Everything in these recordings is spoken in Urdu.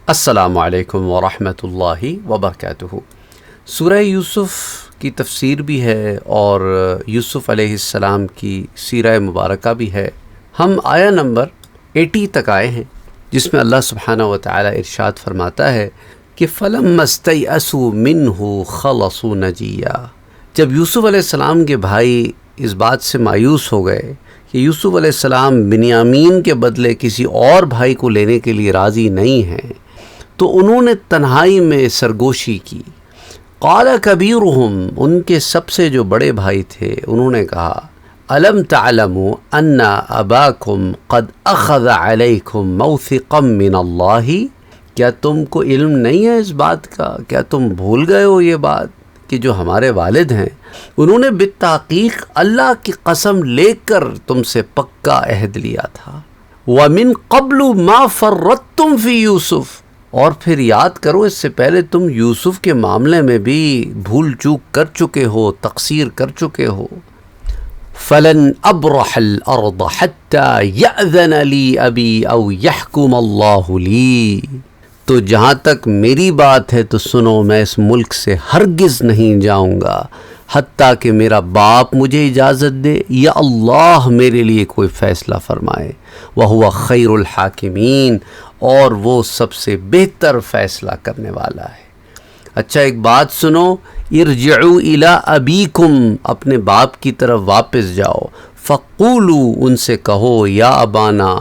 السلام علیکم ورحمۃ اللہ وبرکاتہ۔ سورہ یوسف کی تفسیر بھی ہے اور یوسف علیہ السلام کی سیرہ مبارکہ بھی ہے۔ ہم آیہ نمبر 80 تک آئے ہیں، جس میں اللہ سبحانہ و تعالی ارشاد فرماتا ہے کہ فَلَمَّا اسْتَيْأَسُوا مِنْهُ خَلَصُوا نَجِيًّا۔ جب یوسف علیہ السلام کے بھائی اس بات سے مایوس ہو گئے کہ یوسف علیہ السلام بنیامین کے بدلے کسی اور بھائی کو لینے کے لیے راضی نہیں ہیں، تو انہوں نے تنہائی میں سرگوشی کی۔ قال کبیرہم، ان کے سب سے جو بڑے بھائی تھے انہوں نے کہا الم تعلموا ان اباکم قد اخذ علیکم موثقا من اللہ، کیا تم کو علم نہیں ہے اس بات کا؟ کیا تم بھول گئے ہو یہ بات کہ جو ہمارے والد ہیں انہوں نے بالتحقیق اللہ کی قسم لے کر تم سے پکا عہد لیا تھا۔ وَمِن قَبْلُ مَا فَرَّطْتُمْ فِي يُوسُف، اور پھر یاد کرو اس سے پہلے تم یوسف کے معاملے میں بھی بھول چوک کر چکے ہو، تقصیر کر چکے ہو۔ فَلَنْ أَبْرَحَ الْأَرْضَ حَتَّى يَأْذَنَ لِي أَبِي أَوْ يَحْكُمَ اللَّهُ لِي، تو جہاں تک میری بات ہے تو سنو، میں اس ملک سے ہرگز نہیں جاؤں گا حتیٰ کہ میرا باپ مجھے اجازت دے یا اللہ میرے لیے کوئی فیصلہ فرمائے۔ وَهُوَ خَيْرُ الْحَاكِمِينَ، اور وہ سب سے بہتر فیصلہ کرنے والا ہے۔ اچھا ایک بات سنو، ارجعوا الی ابیکم، اپنے باپ کی طرف واپس جاؤ۔ فقولوا، ان سے کہو یا ابانا،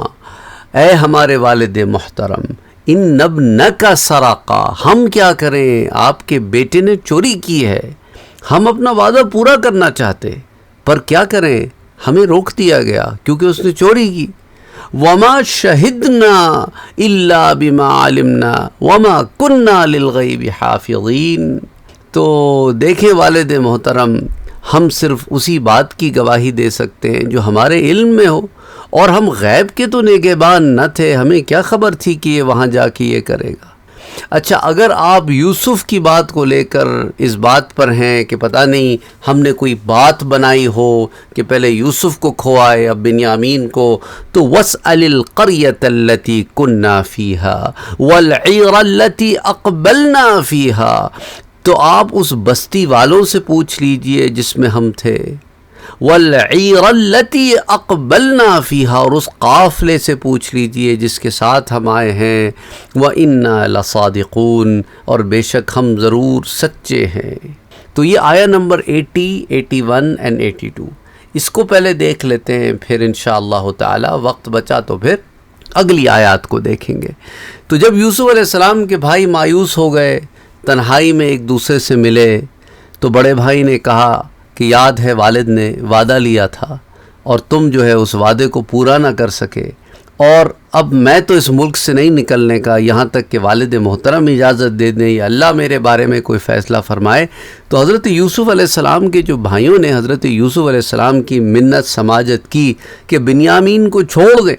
اے ہمارے والد محترم، ان ابنک سرقا، ہم کیا کریں، آپ کے بیٹے نے چوری کی ہے، ہم اپنا وعدہ پورا کرنا چاہتے پر کیا کریں، ہمیں روک دیا گیا کیونکہ اس نے چوری کی۔ وما شہدنا الا بما علمنا وما كنا للغیب حافظین، تو دیکھیں والد محترم، ہم صرف اسی بات کی گواہی دے سکتے ہیں جو ہمارے علم میں ہو، اور ہم غیب کے تو نگہبان نہ تھے، ہمیں کیا خبر تھی کہ یہ وہاں جا کے یہ کرے گا۔ اچھا اگر آپ یوسف کی بات کو لے کر اس بات پر ہیں کہ پتہ نہیں ہم نے کوئی بات بنائی ہو کہ پہلے یوسف کو کھوائے اب بنیامین کو، تو وَاسْأَلِ الْقَرْيَةَ الَّتِي كُنَّا فِيهَا وَالْعِيرَ الَّتِي أَقْبَلْنَا فِيهَا، تو آپ اس بستی والوں سے پوچھ لیجئے جس میں ہم تھے، وَالْعِيرَ الَّتِي أَقْبَلْنَا فِيهَا، اور اس قافلے سے پوچھ لیجئے جس کے ساتھ ہم آئے ہیں، وَإِنَّا لَصَادِقُونَ، اور بے شک ہم ضرور سچے ہیں۔ تو یہ آیہ نمبر 80، 81 اور 82، اس کو پہلے دیکھ لیتے ہیں، پھر انشاءاللہ تعالی وقت بچا تو پھر اگلی آیات کو دیکھیں گے۔ تو جب یوسف علیہ السلام کے بھائی مایوس ہو گئے، تنہائی میں ایک دوسرے سے ملے، تو بڑے بھائی نے کہا کہ یاد ہے والد نے وعدہ لیا تھا اور تم جو ہے اس وعدے کو پورا نہ کر سکے، اور اب میں تو اس ملک سے نہیں نکلنے کا یہاں تک کہ والد محترم اجازت دے دیں یا اللہ میرے بارے میں کوئی فیصلہ فرمائے۔ تو حضرت یوسف علیہ السلام کے جو بھائیوں نے حضرت یوسف علیہ السلام کی منت سماجت کی کہ بنیامین کو چھوڑ دیں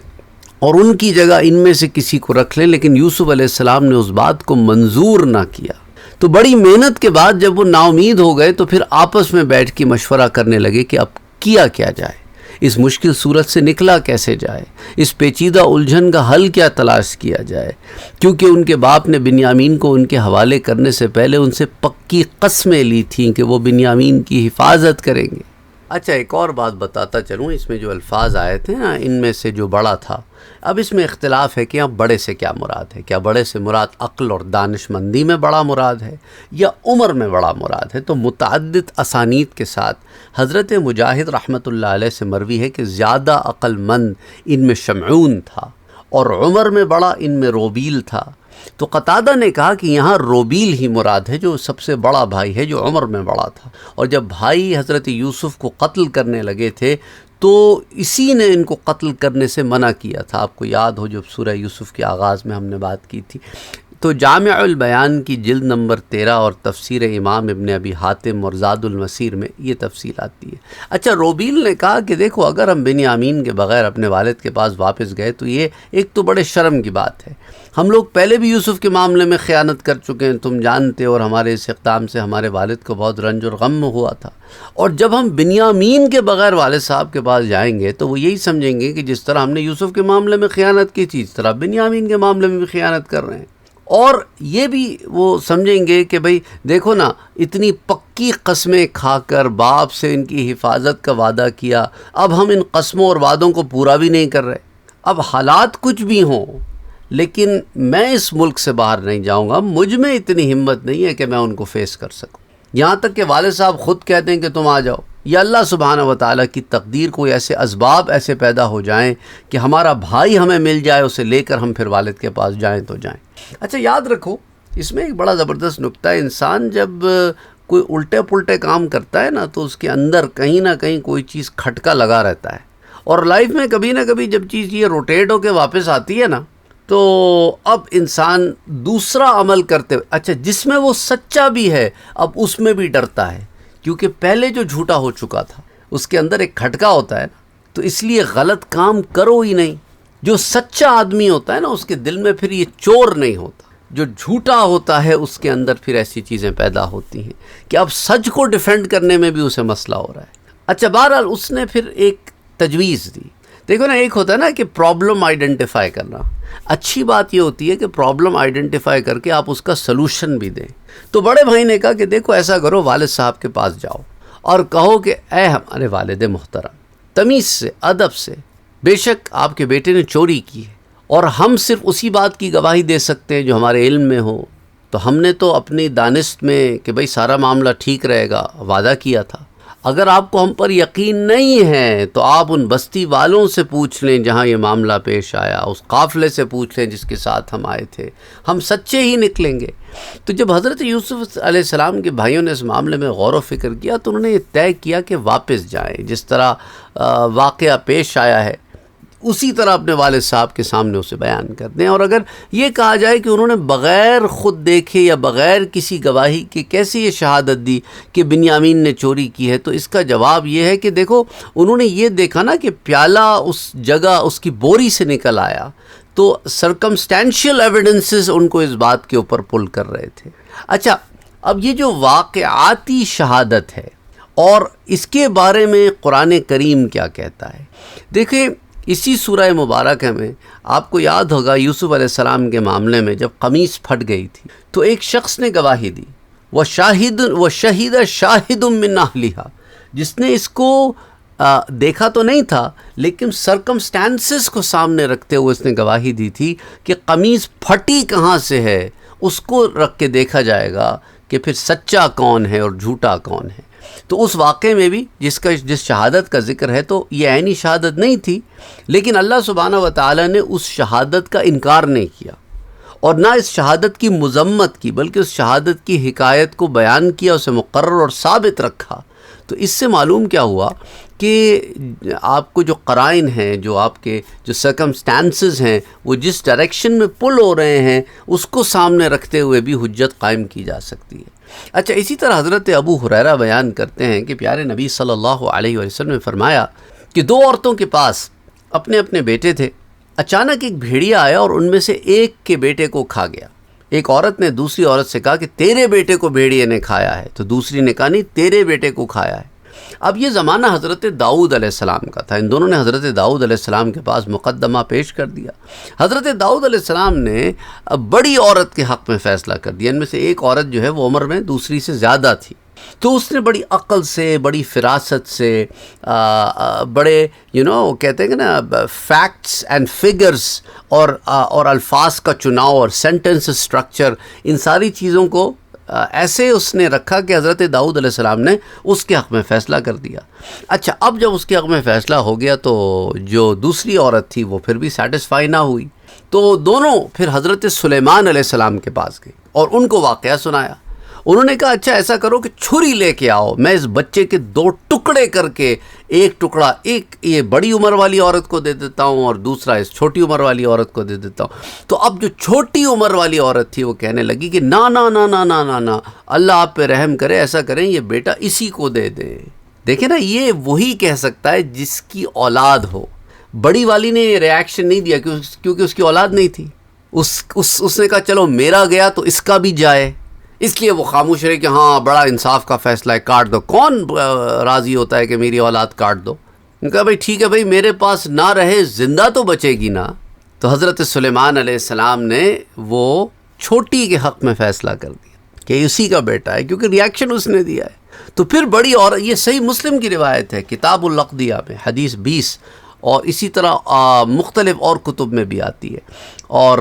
اور ان کی جگہ ان میں سے کسی کو رکھ لیں، لیکن یوسف علیہ السلام نے اس بات کو منظور نہ کیا۔ تو بڑی محنت کے بعد جب وہ نا امید ہو گئے تو پھر آپس میں بیٹھ کے مشورہ کرنے لگے کہ اب کیا جائے، اس مشکل صورت سے نکلا کیسے جائے، اس پیچیدہ الجھن کا حل کیا تلاش کیا جائے، کیونکہ ان کے باپ نے بنیامین کو ان کے حوالے کرنے سے پہلے ان سے پکی قسمیں لی تھیں کہ وہ بنیامین کی حفاظت کریں گے۔ اچھا ایک اور بات بتاتا چلوں، اس میں جو الفاظ آئے تھے نا، ان میں سے جو بڑا تھا، اب اس میں اختلاف ہے کہ اب بڑے سے کیا مراد ہے، کیا بڑے سے مراد عقل اور دانش مندی میں بڑا مراد ہے یا عمر میں بڑا مراد ہے؟ تو متعدد اسانید کے ساتھ حضرت مجاہد رحمۃ اللہ علیہ سے مروی ہے کہ زیادہ عقل مند ان میں شمعون تھا اور عمر میں بڑا ان میں روبیل تھا۔ تو قتادہ نے کہا کہ یہاں روبیل ہی مراد ہے جو سب سے بڑا بھائی ہے، جو عمر میں بڑا تھا، اور جب بھائی حضرت یوسف کو قتل کرنے لگے تھے تو اسی نے ان کو قتل کرنے سے منع کیا تھا۔ آپ کو یاد ہو جب سورہ یوسف کے آغاز میں ہم نے بات کی تھی۔ تو جامع البیان کی جلد نمبر 13 اور تفسیر امام ابن ابی حاتم اور زاد المسیر میں یہ تفصیل آتی ہے۔ اچھا روبیل نے کہا کہ دیکھو اگر ہم بنیامین کے بغیر اپنے والد کے پاس واپس گئے تو یہ ایک تو بڑے شرم کی بات ہے، ہم لوگ پہلے بھی یوسف کے معاملے میں خیانت کر چکے ہیں، تم جانتے، اور ہمارے اس اقدام سے ہمارے والد کو بہت رنج اور غم ہوا تھا، اور جب ہم بنیامین کے بغیر والد صاحب کے پاس جائیں گے تو وہ یہی سمجھیں گے کہ جس طرح ہم نے یوسف کے معاملے میں خیانت کی تھی اس طرح بنیامین کے معاملے میں بھی خیانت کر رہے ہیں۔ اور یہ بھی وہ سمجھیں گے کہ بھئی دیکھو نا، اتنی پکی قسمیں کھا کر باپ سے ان کی حفاظت کا وعدہ کیا، اب ہم ان قسموں اور وعدوں کو پورا بھی نہیں کر رہے، اب حالات کچھ بھی ہوں لیکن میں اس ملک سے باہر نہیں جاؤں گا، مجھ میں اتنی ہمت نہیں ہے کہ میں ان کو فیس کر سکوں۔ یہاں تک کہ والد صاحب خود کہتے ہیں کہ تم آ جاؤ، یا اللہ سبحانہ و تعالیٰ کی تقدیر کوئی ایسے اسباب ایسے پیدا ہو جائیں کہ ہمارا بھائی ہمیں مل جائے، اسے لے کر ہم پھر والد کے پاس جائیں تو جائیں۔ اچھا یاد رکھو، اس میں ایک بڑا زبردست نکتہ ہے، انسان جب کوئی الٹے پلٹے کام کرتا ہے نا تو اس کے اندر کہیں نہ کہیں کوئی چیز کھٹکا لگا رہتا ہے، اور لائف میں کبھی نہ کبھی جب چیز یہ روٹیٹ ہو کے واپس آتی ہے نا تو اب انسان دوسرا عمل کرتے ہوئے، اچھا جس میں وہ سچا بھی ہے، اب اس میں بھی ڈرتا ہے، کیونکہ پہلے جو جھوٹا ہو چکا تھا اس کے اندر ایک کھٹکا ہوتا ہے نا، تو اس لیے غلط کام کرو ہی نہیں۔ جو سچا آدمی ہوتا ہے نا اس کے دل میں پھر یہ چور نہیں ہوتا، جو جھوٹا ہوتا ہے اس کے اندر پھر ایسی چیزیں پیدا ہوتی ہیں کہ اب سچ کو ڈیفینڈ کرنے میں بھی اسے مسئلہ ہو رہا ہے۔ اچھا بہرحال اس نے پھر ایک تجویز دی۔ دیکھو نا، ایک ہوتا ہے نا کہ پرابلم آئیڈینٹیفائی کرنا، اچھی بات یہ ہوتی ہے کہ پرابلم آئیڈینٹیفائی کر کے آپ اس کا سلوشن بھی دیں۔ تو بڑے بھائی نے کہا کہ دیکھو ایسا کرو، والد صاحب کے پاس جاؤ اور کہو کہ اے ہمارے والد محترم، تمیز سے، ادب سے، بے شک آپ کے بیٹے نے چوری کی ہے اور ہم صرف اسی بات کی گواہی دے سکتے ہیں جو ہمارے علم میں ہو، تو ہم نے تو اپنی دانست میں کہ بھئی سارا معاملہ ٹھیک رہے گا وعدہ کیا تھا۔ اگر آپ کو ہم پر یقین نہیں ہے تو آپ ان بستی والوں سے پوچھ لیں جہاں یہ معاملہ پیش آیا، اس قافلے سے پوچھ لیں جس کے ساتھ ہم آئے تھے، ہم سچے ہی نکلیں گے۔ تو جب حضرت یوسف علیہ السلام کے بھائیوں نے اس معاملے میں غور و فکر کیا تو انہوں نے یہ طے کیا کہ واپس جائیں، جس طرح واقعہ پیش آیا ہے اسی طرح اپنے والد صاحب کے سامنے اسے بیان کر دیں۔ اور اگر یہ کہا جائے کہ انہوں نے بغیر خود دیکھے یا بغیر کسی گواہی کے کیسے یہ شہادت دی کہ بنیامین نے چوری کی ہے، تو اس کا جواب یہ ہے کہ دیکھو انہوں نے یہ دیکھا نا کہ پیالہ اس جگہ اس کی بوری سے نکل آیا، تو سرکمسٹینشیل ایویڈنسز ان کو اس بات کے اوپر پل کر رہے تھے۔ اچھا اب یہ جو واقعاتی شہادت ہے اور اس کے بارے میں قرآن کریم کیا کہتا ہے، دیکھیں اسی سورہ مبارکہ میں آپ کو یاد ہوگا یوسف علیہ السلام کے معاملے میں جب قمیص پھٹ گئی تھی تو ایک شخص نے گواہی دی، وَشَهِدَ شَاهِدٌ مِّنْ أَهْلِهَا، جس نے اس کو دیکھا تو نہیں تھا لیکن سرکمسٹانسز کو سامنے رکھتے ہوئے اس نے گواہی دی تھی کہ قمیص پھٹی کہاں سے ہے، اس کو رکھ کے دیکھا جائے گا کہ پھر سچا کون ہے اور جھوٹا کون ہے۔ تو اس واقعے میں بھی جس شہادت کا ذکر ہے تو یہ عینی شہادت نہیں تھی، لیکن اللہ سبحانہ و تعالیٰ نے اس شہادت کا انکار نہیں کیا اور نہ اس شہادت کی مذمت کی، بلکہ اس شہادت کی حکایت کو بیان کیا، اسے مقرر اور ثابت رکھا۔ تو اس سے معلوم کیا ہوا کہ آپ کو جو قرائن ہیں، جو آپ کے جو سرکمسٹانسز ہیں، وہ جس ڈائریکشن میں پل ہو رہے ہیں اس کو سامنے رکھتے ہوئے بھی حجت قائم کی جا سکتی ہے۔ اچھا اسی طرح حضرت ابو ہریرہ بیان کرتے ہیں کہ پیارے نبی صلی اللہ علیہ وسلم نے فرمایا کہ دو عورتوں کے پاس اپنے اپنے بیٹے تھے، اچانک ایک بھیڑیا آیا اور ان میں سے ایک کے بیٹے کو کھا گیا۔ ایک عورت نے دوسری عورت سے کہا کہ تیرے بیٹے کو بھیڑیے نے کھایا ہے، تو دوسری نے کہا نہیں تیرے بیٹے کو کھایا ہے۔ اب یہ زمانہ حضرت داؤد علیہ السلام کا تھا، ان دونوں نے حضرت داؤد علیہ السلام کے پاس مقدمہ پیش کر دیا۔ حضرت داؤد علیہ السلام نے بڑی عورت کے حق میں فیصلہ کر دیا، ان میں سے ایک عورت جو ہے وہ عمر میں دوسری سے زیادہ تھی، تو اس نے بڑی عقل سے، بڑی فراست سے، بڑے کہتے ہیں کہ نا فیکٹس اینڈ فگرز اور الفاظ کا چناؤ اور سینٹنس اسٹرکچر، ان ساری چیزوں کو ایسے اس نے رکھا کہ حضرت داؤد علیہ السلام نے اس کے حق میں فیصلہ کر دیا۔ اچھا اب جب اس کے حق میں فیصلہ ہو گیا تو جو دوسری عورت تھی وہ پھر بھی سیٹسفائی نہ ہوئی، تو دونوں پھر حضرت سلیمان علیہ السلام کے پاس گئے اور ان کو واقعہ سنایا۔ انہوں نے کہا اچھا ایسا کرو کہ چھری لے کے آؤ، میں اس بچے کے دو ٹکڑے کر کے ایک ٹکڑا ایک یہ بڑی عمر والی عورت کو دے دیتا ہوں اور دوسرا اس چھوٹی عمر والی عورت کو دے دیتا ہوں۔ تو اب جو چھوٹی عمر والی عورت تھی وہ کہنے لگی کہ نا نا نا نا نا نا نا، اللہ آپ پہ رحم کرے، ایسا کریں یہ بیٹا اسی کو دے دیں۔ دیکھیں نا یہ وہی کہہ سکتا ہے جس کی اولاد ہو۔ بڑی والی نے ریاکشن نہیں دیا کیونکہ اس کی اولاد نہیں تھی، اس نے کہا چلو میرا گیا تو اس کا بھی جائے، اس لیے وہ خاموش رہے کہ ہاں بڑا انصاف کا فیصلہ ہے، کاٹ دو۔ کون راضی ہوتا ہے کہ میری اولاد کاٹ دو؟ کہا بھائی ٹھیک ہے بھائی، میرے پاس نہ رہے زندہ تو بچے گی نا۔ تو حضرت سلیمان علیہ السلام نے وہ چھوٹی کے حق میں فیصلہ کر دیا کہ اسی کا بیٹا ہے، کیونکہ ریاکشن اس نے دیا ہے۔ تو پھر بڑی، اور یہ صحیح مسلم کی روایت ہے کتاب الاقدیہ میں حدیث 20، اور اسی طرح مختلف اور کتب میں بھی آتی ہے۔ اور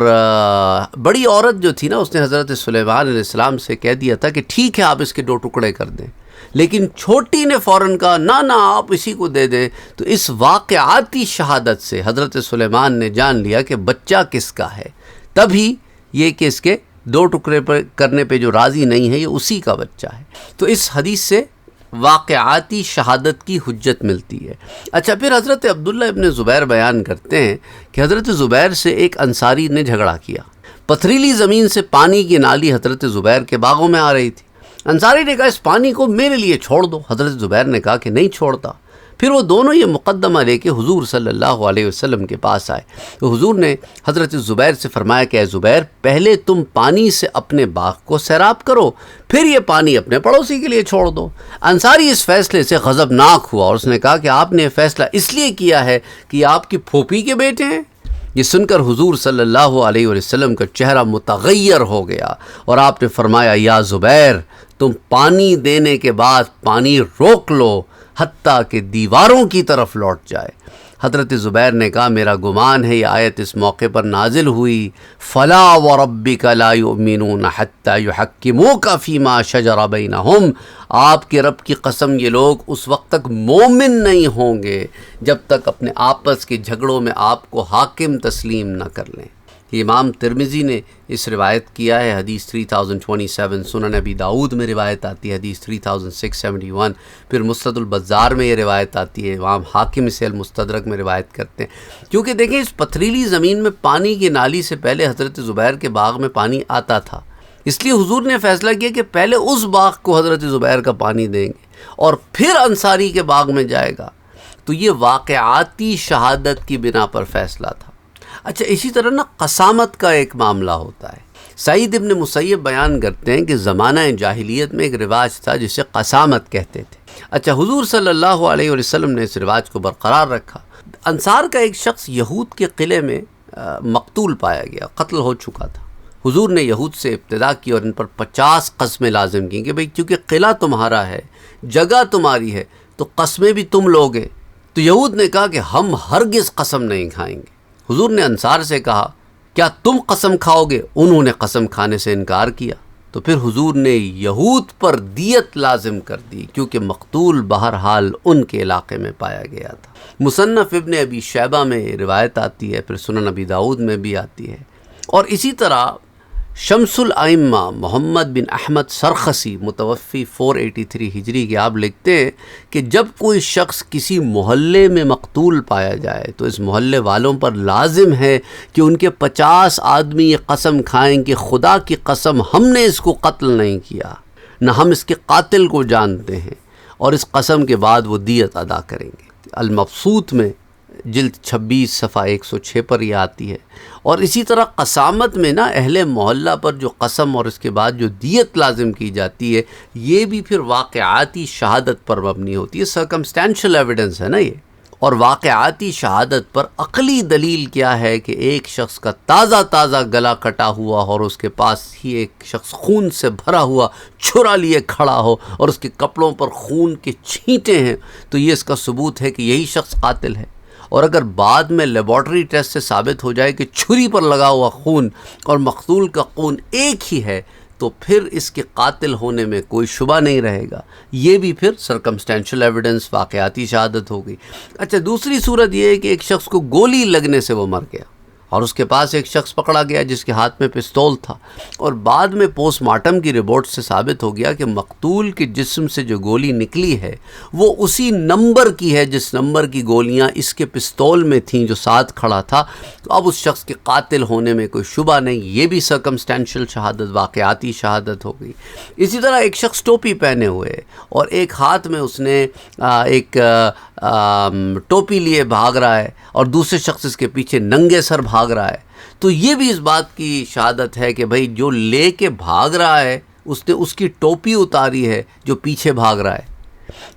بڑی عورت جو تھی نا، اس نے حضرت سلیمان علیہ السلام سے کہہ دیا تھا کہ ٹھیک ہے آپ اس کے 2 ٹکڑے کر دیں، لیکن چھوٹی نے فوراً کہا نہ آپ اسی کو دے دیں۔ تو اس واقعاتی شہادت سے حضرت سلیمان نے جان لیا کہ بچہ کس کا ہے، تبھی یہ کہ اس کے 2 ٹکڑے پر کرنے پہ جو راضی نہیں ہے یہ اسی کا بچہ ہے۔ تو اس حدیث سے واقعاتی شہادت کی حجت ملتی ہے۔ اچھا، پھر حضرت عبداللہ ابن زبیر بیان کرتے ہیں کہ حضرت زبیر سے ایک انصاری نے جھگڑا کیا۔ پتھریلی زمین سے پانی کی نالی حضرت زبیر کے باغوں میں آ رہی تھی۔ انصاری نے کہا اس پانی کو میرے لیے چھوڑ دو۔ حضرت زبیر نے کہا کہ نہیں چھوڑتا۔ پھر وہ دونوں یہ مقدمہ لے کے حضور صلی اللہ علیہ وسلم کے پاس آئے، تو حضور نے حضرت زبیر سے فرمایا کہ اے زبیر، پہلے تم پانی سے اپنے باغ کو سیراب کرو، پھر یہ پانی اپنے پڑوسی کے لیے چھوڑ دو۔ انصاری اس فیصلے سے غضبناک ہوا اور اس نے کہا کہ آپ نے یہ فیصلہ اس لیے کیا ہے کہ یہ آپ کی پھوپھی کے بیٹے ہیں؟ یہ سن کر حضور صلی اللہ علیہ وسلم کا چہرہ متغیر ہو گیا اور آپ نے فرمایا یا زبیر، تم پانی دینے کے بعد پانی روک لو حتیٰ کہ دیواروں کی طرف لوٹ جائے۔ حضرت زبیر نے کہا میرا گمان ہے یہ آیت اس موقع پر نازل ہوئی، فلا وربک لا یؤمنون حتی یحکموک فیما شجر بینہم، آپ کے رب کی قسم یہ لوگ اس وقت تک مومن نہیں ہوں گے جب تک اپنے آپس کے جھگڑوں میں آپ کو حاکم تسلیم نہ کر لیں۔ امام ترمذی نے اس روایت کیا ہے، حدیث 3027، سنن ابی داؤد میں روایت آتی ہے حدیث 3671، پھر مسند البزار میں یہ روایت آتی ہے، امام حاکم سے المستدرک میں روایت کرتے ہیں۔ کیونکہ دیکھیں اس پتھریلی زمین میں پانی کی نالی سے پہلے حضرت زبیر کے باغ میں پانی آتا تھا، اس لیے حضور نے فیصلہ کیا کہ پہلے اس باغ کو حضرت زبیر کا پانی دیں گے اور پھر انصاری کے باغ میں جائے گا۔ تو یہ واقعاتی شہادت کی بنا پر فیصلہ تھا۔ اچھا، اسی طرح نا قسامت کا ایک معاملہ ہوتا ہے۔ سعید ابن مسیب بیان کرتے ہیں کہ زمانہ جاہلیت میں ایک رواج تھا جسے قسامت کہتے تھے۔ اچھا، حضور صلی اللہ علیہ وسلم نے اس رواج کو برقرار رکھا۔ انصار کا ایک شخص یہود کے قلعے میں مقتول پایا گیا، قتل ہو چکا تھا۔ حضور نے یہود سے ابتدا کی اور ان پر 50 قسمیں لازم کی کہ بھئی کیونکہ قلعہ تمہارا ہے، جگہ تمہاری ہے، تو قسمیں بھی تم لوگے۔ تو یہود نے کہا کہ ہم ہرگز قسم نہیں کھائیں گے۔ حضور نے انصار سے کہا کیا تم قسم کھاؤ گے؟ انہوں نے قسم کھانے سے انکار کیا۔ تو پھر حضور نے یہود پر دیت لازم کر دی، کیونکہ مقتول بہرحال ان کے علاقے میں پایا گیا تھا۔ مصنف ابن ابی شیبہ میں روایت آتی ہے، پھر سنن ابی داؤد میں بھی آتی ہے۔ اور اسی طرح شمس الائمہ محمد بن احمد سرخسی متوفی 483 ہجری کے آپ لکھتے ہیں کہ جب کوئی شخص کسی محلے میں مقتول پایا جائے تو اس محلے والوں پر لازم ہے کہ ان کے 50 آدمی یہ قسم کھائیں کہ خدا کی قسم ہم نے اس کو قتل نہیں کیا، نہ ہم اس کے قاتل کو جانتے ہیں، اور اس قسم کے بعد وہ دیت ادا کریں گے۔ المبسوط میں جلد 26 صفحہ 106 پر یہ آتی ہے۔ اور اسی طرح قسامت میں نا اہل محلہ پر جو قسم اور اس کے بعد جو دیت لازم کی جاتی ہے، یہ بھی پھر واقعاتی شہادت پر مبنی ہوتی ہے، سرکمسٹینشل ایویڈنس ہے نا یہ۔ اور واقعاتی شہادت پر عقلی دلیل کیا ہے کہ ایک شخص کا تازہ گلا کٹا ہوا اور اس کے پاس ہی ایک شخص خون سے بھرا ہوا چھرا لیے کھڑا ہو اور اس کے کپڑوں پر خون کے چھینٹے ہیں، تو یہ اس کا ثبوت ہے کہ یہی شخص قاتل ہے۔ اور اگر بعد میں لیبارٹری ٹیسٹ سے ثابت ہو جائے کہ چھری پر لگا ہوا خون اور مقتول کا خون ایک ہی ہے، تو پھر اس کے قاتل ہونے میں کوئی شبہ نہیں رہے گا۔ یہ بھی پھر سرکمسٹینشل ایویڈنس، واقعاتی شہادت ہو گئی۔ اچھا، دوسری صورت یہ ہے کہ ایک شخص کو گولی لگنے سے وہ مر گیا اور اس کے پاس ایک شخص پکڑا گیا جس کے ہاتھ میں پستول تھا، اور بعد میں پوسٹ مارٹم کی رپورٹ سے ثابت ہو گیا کہ مقتول کے جسم سے جو گولی نکلی ہے وہ اسی نمبر کی ہے جس نمبر کی گولیاں اس کے پستول میں تھیں جو ساتھ کھڑا تھا۔ تو اب اس شخص کے قاتل ہونے میں کوئی شبہ نہیں۔ یہ بھی سرکمسٹینشل شہادت، واقعاتی شہادت ہو گئی۔ اسی طرح ایک شخص ٹوپی پہنے ہوئے اور ایک ہاتھ میں اس نے ایک ٹوپی لیے بھاگ رہا ہے اور دوسرے شخص اس کے پیچھے ننگے سر بھاگ رہا ہے، تو یہ بھی اس بات کی شہادت ہے کہ بھئی جو لے کے بھاگ رہا ہے اس نے اس کی ٹوپی اتاری ہے جو پیچھے بھاگ رہا ہے۔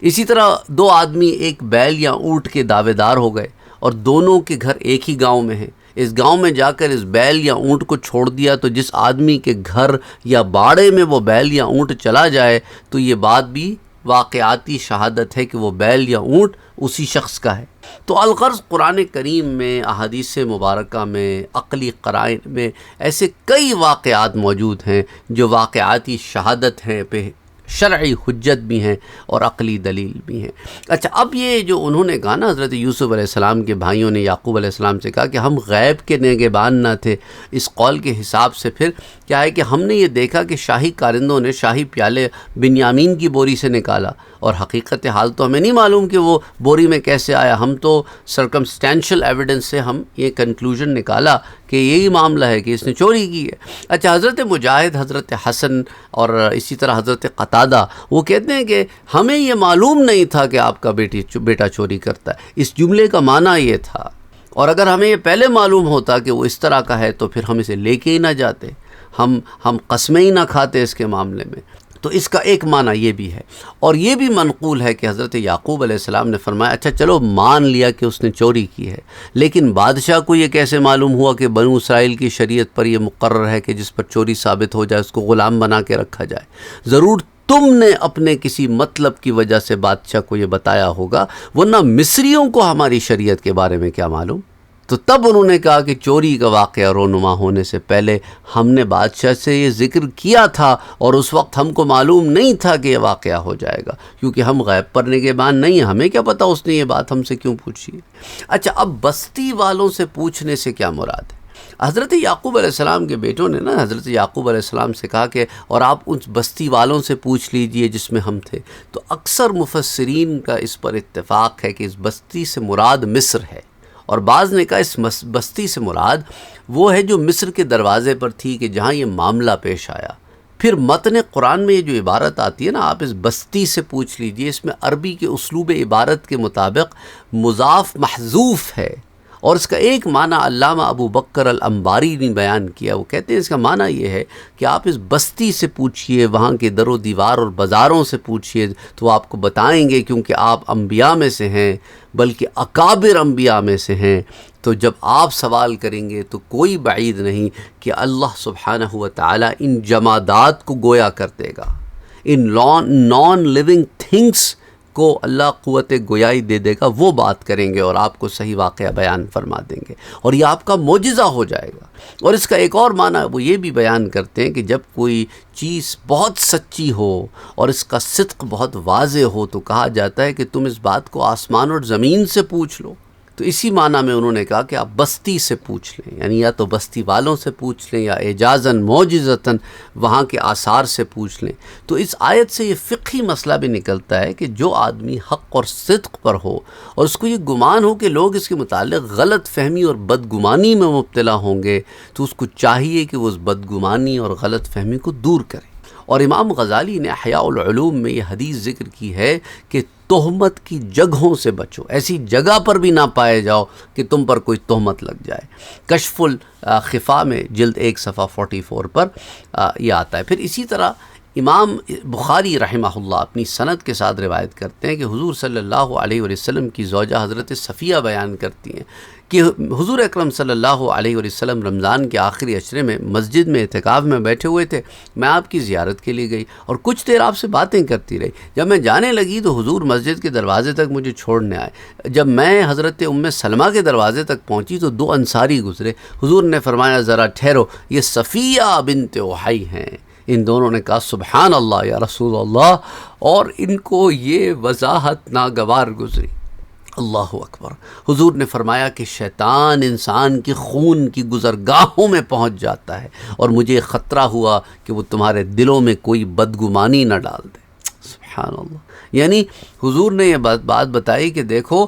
اسی طرح 2 آدمی ایک بیل یا اونٹ کے دعوے دار ہو گئے اور دونوں کے گھر ایک ہی گاؤں میں ہیں۔ اس گاؤں میں جا کر اس بیل یا اونٹ کو چھوڑ دیا تو جس آدمی کے گھر یا باڑے میں وہ بیل یا اونٹ چلا جائے تو یہ بات بھی واقعاتی شہادت ہے کہ وہ بیل یا اونٹ اسی شخص کا ہے۔ تو الغرض قرآن کریم میں، احادیث مبارکہ میں، عقلی قرائن میں ایسے کئی واقعات موجود ہیں جو واقعاتی شہادت ہیں، پہ شرعی حجت بھی ہیں اور عقلی دلیل بھی ہیں۔ اچھا، اب یہ جو انہوں نے کہا نا، حضرت یوسف علیہ السلام کے بھائیوں نے یعقوب علیہ السلام سے کہا کہ ہم غیب کے نگہبان نہ تھے، اس قول کے حساب سے پھر کیا ہے کہ ہم نے یہ دیکھا کہ شاہی کارندوں نے شاہی پیالے بنیامین کی بوری سے نکالا، اور حقیقت حال تو ہمیں نہیں معلوم کہ وہ بوری میں کیسے آیا، ہم تو سرکمسٹینشل ایویڈنس سے ہم یہ کنکلوژن نکالا کہ یہی معاملہ ہے کہ اس نے چوری کی ہے۔ اچھا، حضرت مجاہد، حضرت حسن اور اسی طرح حضرت قتادہ وہ کہتے ہیں کہ ہمیں یہ معلوم نہیں تھا کہ آپ کا بیٹا چوری کرتا ہے، اس جملے کا معنی یہ تھا، اور اگر ہمیں یہ پہلے معلوم ہوتا کہ وہ اس طرح کا ہے تو پھر ہم اسے لے کے ہی نہ جاتے، ہم قسمیں ہی نہ کھاتے اس کے معاملے میں۔ تو اس کا ایک معنی یہ بھی ہے، اور یہ بھی منقول ہے کہ حضرت یعقوب علیہ السلام نے فرمایا اچھا چلو مان لیا کہ اس نے چوری کی ہے، لیکن بادشاہ کو یہ کیسے معلوم ہوا کہ بنو اسرائیل کی شریعت پر یہ مقرر ہے کہ جس پر چوری ثابت ہو جائے اس کو غلام بنا کے رکھا جائے؟ ضرور تم نے اپنے کسی مطلب کی وجہ سے بادشاہ کو یہ بتایا ہوگا، ورنہ مصریوں کو ہماری شریعت کے بارے میں کیا معلوم؟ تو تب انہوں نے کہا کہ چوری کا واقعہ رونما ہونے سے پہلے ہم نے بادشاہ سے یہ ذکر کیا تھا، اور اس وقت ہم کو معلوم نہیں تھا کہ یہ واقعہ ہو جائے گا، کیونکہ ہم غیب پر نگہبان نہیں ہیں، ہمیں کیا پتہ اس نے یہ بات ہم سے کیوں پوچھی۔ اچھا، اب بستی والوں سے پوچھنے سے کیا مراد ہے؟ حضرت یعقوب علیہ السلام کے بیٹوں نے نا حضرت یعقوب علیہ السلام سے کہا کہ اور آپ ان بستی والوں سے پوچھ لیجئے جس میں ہم تھے، تو اکثر مفسرین کا اس پر اتفاق ہے کہ اس بستی سے مراد مصر ہے، اور بعض نے کہا اس بستی سے مراد وہ ہے جو مصر کے دروازے پر تھی کہ جہاں یہ معاملہ پیش آیا۔ پھر متن قرآن میں یہ جو عبارت آتی ہے نا، آپ اس بستی سے پوچھ لیجئے، اس میں عربی کے اسلوب عبارت کے مطابق مضاف محذوف ہے، اور اس کا ایک معنی علامہ ابو بکر الانباری نے بیان کیا۔ وہ کہتے ہیں اس کا معنی یہ ہے کہ آپ اس بستی سے پوچھئے، وہاں کے در و دیوار اور بازاروں سے پوچھئے تو آپ کو بتائیں گے، کیونکہ آپ انبیاء میں سے ہیں، بلکہ اکابر انبیاء میں سے ہیں۔ تو جب آپ سوال کریں گے تو کوئی بعید نہیں کہ اللہ سبحانہ و تعالی ان جمادات کو گویا کر دے گا، ان نان لیونگ تھنگس کو اللہ قوت گویائی دے دے گا، وہ بات کریں گے اور آپ کو صحیح واقعہ بیان فرما دیں گے، اور یہ آپ کا معجزہ ہو جائے گا۔ اور اس کا ایک اور معنی وہ یہ بھی بیان کرتے ہیں کہ جب کوئی چیز بہت سچی ہو اور اس کا صدق بہت واضح ہو تو کہا جاتا ہے کہ تم اس بات کو آسمان اور زمین سے پوچھ لو۔ تو اسی معنی میں انہوں نے کہا کہ آپ بستی سے پوچھ لیں، یعنی یا تو بستی والوں سے پوچھ لیں یا اعجازاً معجزتاً وہاں کے آثار سے پوچھ لیں۔ تو اس آیت سے یہ فقہی مسئلہ بھی نکلتا ہے کہ جو آدمی حق اور صدق پر ہو اور اس کو یہ گمان ہو کہ لوگ اس کے متعلق غلط فہمی اور بدگمانی میں مبتلا ہوں گے، تو اس کو چاہیے کہ وہ اس بدگمانی اور غلط فہمی کو دور کرے۔ اور امام غزالی نے احیاء العلوم میں یہ حدیث ذکر کی ہے کہ تہمت کی جگہوں سے بچو، ایسی جگہ پر بھی نہ پائے جاؤ کہ تم پر کوئی تہمت لگ جائے۔ کشف الخفا میں جلد 1 صفحہ 44 پر یہ آتا ہے۔ پھر اسی طرح امام بخاری رحمہ اللہ اپنی سند کے ساتھ روایت کرتے ہیں کہ حضور صلی اللہ علیہ وسلم کی زوجہ حضرت صفیہ بیان کرتی ہیں کہ حضور اکرم صلی اللہ علیہ وسلم رمضان کے آخری عشرے میں مسجد میں اعتکاف میں بیٹھے ہوئے تھے، میں آپ کی زیارت کے لیے گئی اور کچھ دیر آپ سے باتیں کرتی رہی۔ جب میں جانے لگی تو حضور مسجد کے دروازے تک مجھے چھوڑنے آئے۔ جب میں حضرت ام سلمہ کے دروازے تک پہنچی تو 2 انصاری گزرے۔ حضور نے فرمایا ذرا ٹھہرو، یہ صفیہ بنت احی ہیں۔ ان دونوں نے کہا سبحان اللہ یا رسول اللہ، اور ان کو یہ وضاحت ناگوار گزری۔ اللہ اکبر۔ حضور نے فرمایا کہ شیطان انسان کی خون کی گزرگاہوں میں پہنچ جاتا ہے، اور مجھے خطرہ ہوا کہ وہ تمہارے دلوں میں کوئی بدگمانی نہ ڈال دے۔ سبحان اللہ۔ یعنی حضور نے یہ بات بتائی کہ دیکھو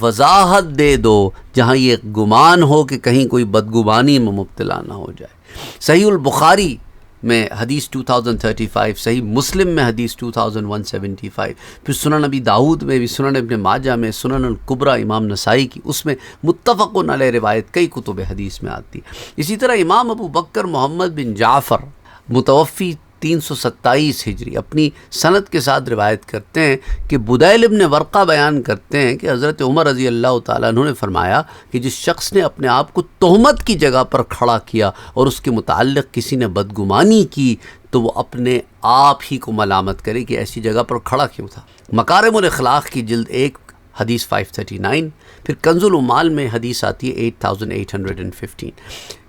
وضاحت دے دو جہاں یہ گمان ہو کہ کہیں کوئی بدگمانی میں مبتلا نہ ہو جائے۔ صحیح البخاری میں حدیث 2035، صحیح مسلم میں حدیث 2175، پھر سنن نبی داؤد میں بھی، سنن ابن ماجہ میں، سنن الکبریٰ امام نسائی کی، اس میں متفقن علیہ روایت کئی کتب حدیث میں آتی۔ اسی طرح امام ابو بکر محمد بن جعفر متوفی 327 ہجری اپنی سند کے ساتھ روایت کرتے ہیں کہ بدیل ابن ورقہ بیان کرتے ہیں کہ حضرت عمر رضی اللہ تعالیٰ عنہ نے فرمایا کہ جس شخص نے اپنے آپ کو تہمت کی جگہ پر کھڑا کیا اور اس کے متعلق کسی نے بدگمانی کی تو وہ اپنے آپ ہی کو ملامت کرے کہ ایسی جگہ پر کھڑا کیوں تھا۔ مکارم الاخلاق کی جلد 1 حدیث 539، پھر کنز العمال میں حدیث آتی ہے 8815۔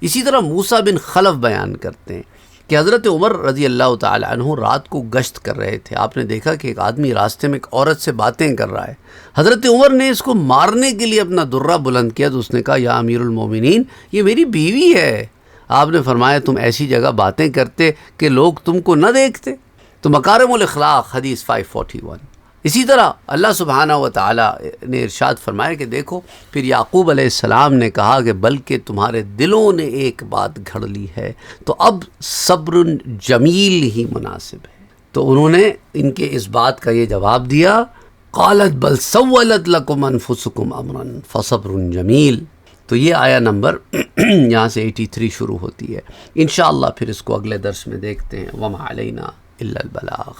اسی طرح موسیٰ بن خلف بیان کرتے ہیں کہ حضرت عمر رضی اللہ تعالی عنہ رات کو گشت کر رہے تھے، آپ نے دیکھا کہ ایک آدمی راستے میں ایک عورت سے باتیں کر رہا ہے، حضرت عمر نے اس کو مارنے کے لیے اپنا درہ بلند کیا تو اس نے کہا یا امیر المومنین یہ میری بیوی ہے۔ آپ نے فرمایا تم ایسی جگہ باتیں کرتے کہ لوگ تم کو نہ دیکھتے۔ تو مکارم الاخلاق حدیث 541۔ اسی طرح اللہ سبحانہ و تعالی نے ارشاد فرمایا کہ دیکھو پھر یعقوب علیہ السلام نے کہا کہ بلکہ تمہارے دلوں نے ایک بات گھڑ لی ہے تو اب صبر جمیل ہی مناسب ہے۔ تو انہوں نے ان کے اس بات کا یہ جواب دیا قالت بل سولت لکم انفسکم امرا فصبر جمیل۔ تو یہ آیا نمبر یہاں سے 83 شروع ہوتی ہے۔ انشاءاللہ پھر اس کو اگلے درس میں دیکھتے ہیں۔ وما علینا الا البلاغ۔